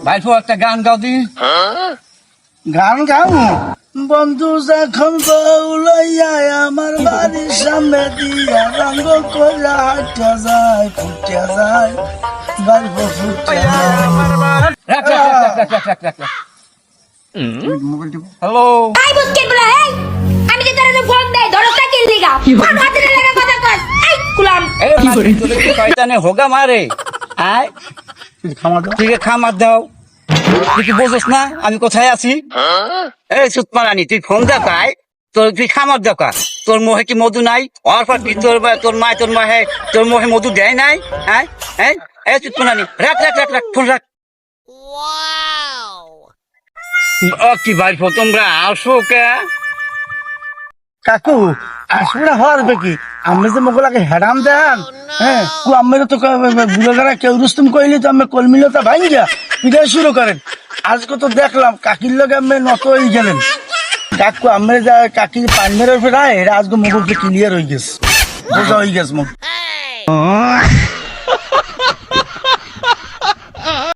ভাইপো একটা গান গাও দি। গান গাও বন্ধু যখন বউলাইয়া আমার বাড়ির সামনে দিয়া রঙ্গ কইরা হাঁটা যায় ফুটিয়া যায় বাড়িবো ফুটিয়া যায়। রাখ রাখ রাখ রাখ রাখ রাখ রাখ। হ্যালো আই বুঝকে বলা এই আমি যে তোরে ফোন দেই ধরতা কি লিগা ফোন হাতে লাগা কথা কর এই কুলাম এই শয়তানে হোগা মারে আয় ঠিক আছে খামার দাও তুই কি বোঝস না আমি কোথায় আছি এই সুতমারানি তুই ফোন দে পাই তুই খামার দেখা তোর মোহে কি মধু নাই অর্থাৎ কি তোর মায়ে তোর মোহে মধু দেয় নাই হ্যাঁ হ্যাঁ এই সুতমারানি রাখ রাখ রাখ রাখ ফোন রাখ ও কি ভাইপো তোমরা আসো কে কাকু আসলে হওয়ার কি আমি যে মোগলাকে হেরাম দেন হ্যাঁ কু আমি তো বুড়োগারা কেউ রুস্তুম কইলি তো আমি কলমিলতা ভাঙ্গিয়া পিঠা শুরু করেন আজকে তো দেখলাম কাকির লোক আমি নত হয়ে গেলেন কাকু আমি যা কাকির পান্ডের ফেরায় এটা আজকে মোগলকে ক্লিয়ার হয়ে গেছে বোঝা হয়ে গেছে মুখ